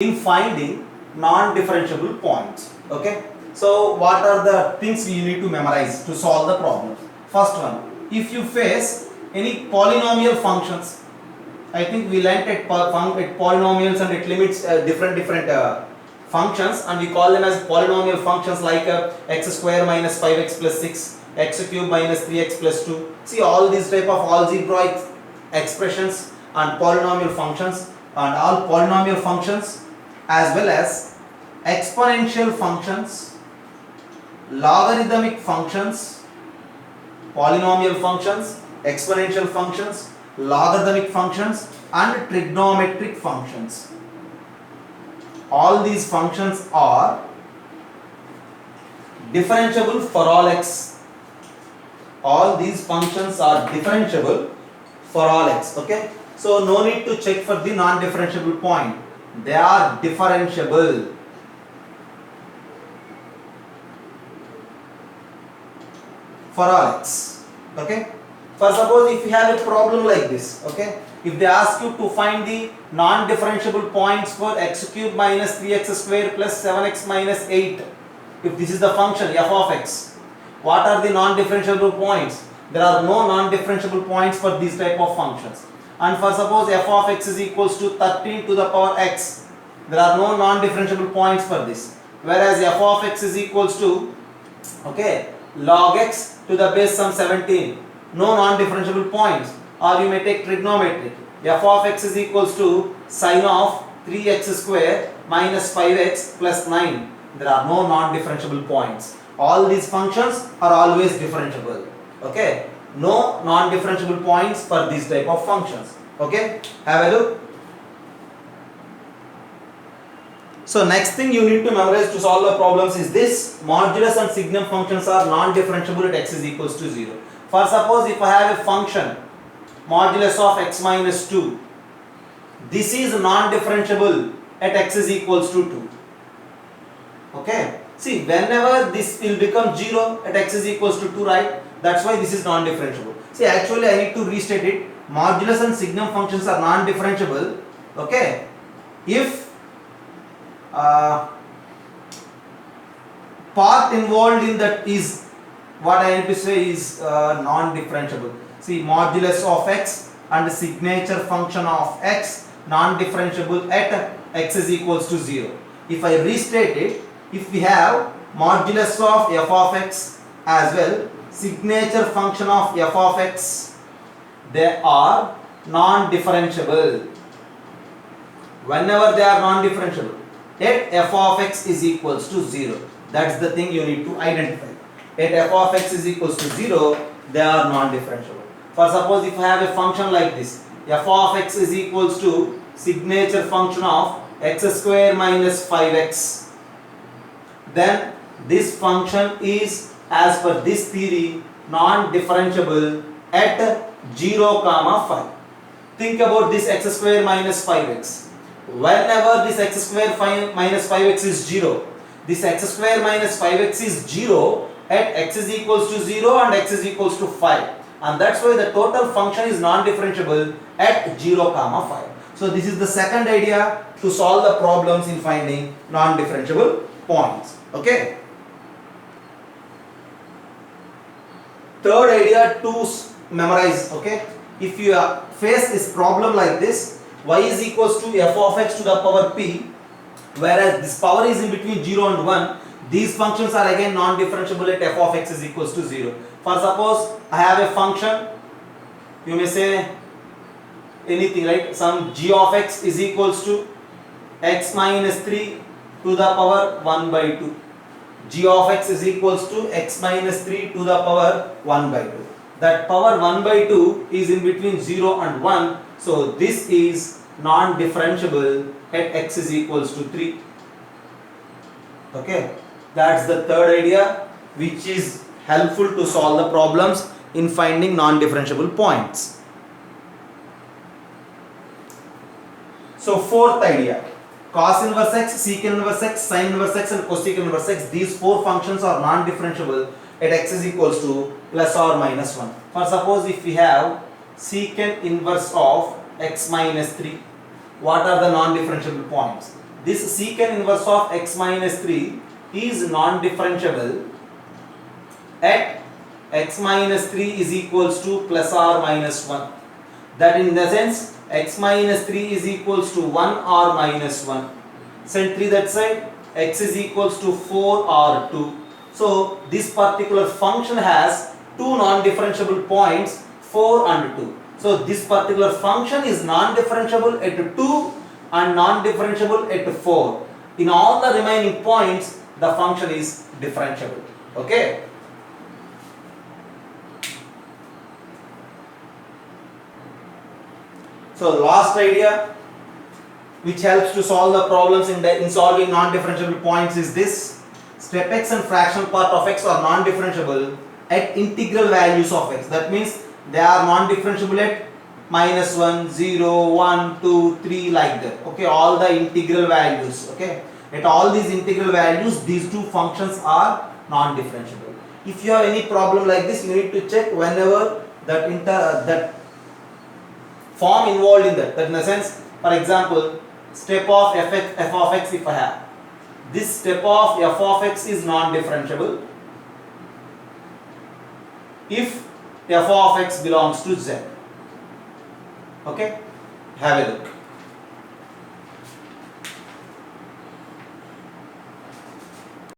in finding non-differentiable points. Okay, so what are the things you need to memorize to solve the problem? First one, if you face any polynomial functions, I think we learnt at polynomials and it limits different functions, and we call them as polynomial functions like x square minus 5x plus 6, x cube minus 3x plus 2. See, all these type of algebraic expressions and polynomial functions, and all polynomial functions as well as exponential functions, logarithmic functions, polynomial functions, exponential functions, logarithmic functions and trigonometric functions. All these functions are differentiable for all x. All these functions are differentiable for all x. Okay, so no need to check for the non-differentiable point. They are differentiable. For all x. Okay, for suppose if you have a problem like this, okay, if they ask you to find the non-differentiable points for x cube minus 3x square plus 7x minus 8, if this is the function f of x, what are the non-differentiable points? There are no non-differentiable points for these type of functions. And for suppose f of x is equals to 13 to the power x, there are no non-differentiable points for this. Whereas f of x is equals to, okay, log x to the base some 17, no non-differentiable points. Or you may take trigonometry, f of x is equals to sine of 3x square minus 5x plus 9. There are no non-differentiable points. All these functions are always differentiable. Okay, no non-differentiable points for these type of functions. Okay, have a look. So next thing you need to memorize to solve the problems is this: modulus and signum functions are non-differentiable at x is equals to 0. For suppose if I have a function modulus of x minus 2, this is non-differentiable at x is equals to 2. Okay, see, whenever this will become 0 at x is equals to 2, right? That's why this is non-differentiable. See, actually I need to restate it. Modulus and signum functions are non-differentiable, okay, if part involved in that is, what I need to say is non-differentiable. See, modulus of x and signature function of x non-differentiable at x is equals to 0. If I restate it, if we have modulus of f of x as well, signature function of f of x, they are non-differentiable. Whenever they are non-differentiable, at f of x is equals to 0. That's the thing you need to identify. At f of x is equals to 0, they are non-differentiable. For suppose if I have a function like this, f of x is equals to signature function of x square minus 5x, then this function is, as per this theory, non-differentiable at 0, 5. Think about this x square minus 5x. Whenever this x square minus 5x is 0, this x square minus 5x is 0 at x is equals to 0 and x is equals to 5. And that's why the total function is non-differentiable at 0, 5. So this is the second idea to solve the problems in finding non-differentiable points. Okay. Third idea to memorize. Okay. If you face this problem like this, y is equals to f of x to the power p, whereas this power is in between 0 and 1, these functions are again non-differentiable at f of x is equals to 0. For suppose I have a function, you may say anything, right? Some g of x is equals to x minus 3 to the power 1 by 2. G of x is equals to x minus 3 to the power 1 by 2. That power 1 by 2 is in between 0 and 1. So this is non-differentiable at x is equals to 3. Okay, that's the third idea which is helpful to solve the problems in finding non-differentiable points. So fourth idea, cos inverse x, secant inverse x, sin inverse x and cosecant inverse x, these four functions are non-differentiable at x is equals to plus or minus 1. For suppose if we have secant inverse of x minus 3, what are the non-differentiable points? this secant inverse of x minus 3 is non-differentiable at x minus 3 is equals to plus or minus 1. That in the sense x minus 3 is equals to 1 or minus 1. Send 3 that side, x is equals to 4 or 2. So this particular function has two non-differentiable points 4 and 2. So this particular function is non-differentiable at 2 and non-differentiable at 4. In all the remaining points the function is differentiable. Okay. So last idea which helps to solve the problems in solving non-differentiable points is this: step x and fractional part of x are non-differentiable at integral values of x. That means they are non-differentiable at minus 1, 0, 1, 2, 3 like that. Okay, all the integral values. Okay, at all these integral values these two functions are non-differentiable. If you have any problem like this, you need to check whenever that form involved in that. That in a sense, for example, step of f of x, if I have this step of f of x is non-differentiable if f of x belongs to z. Okay, have a look.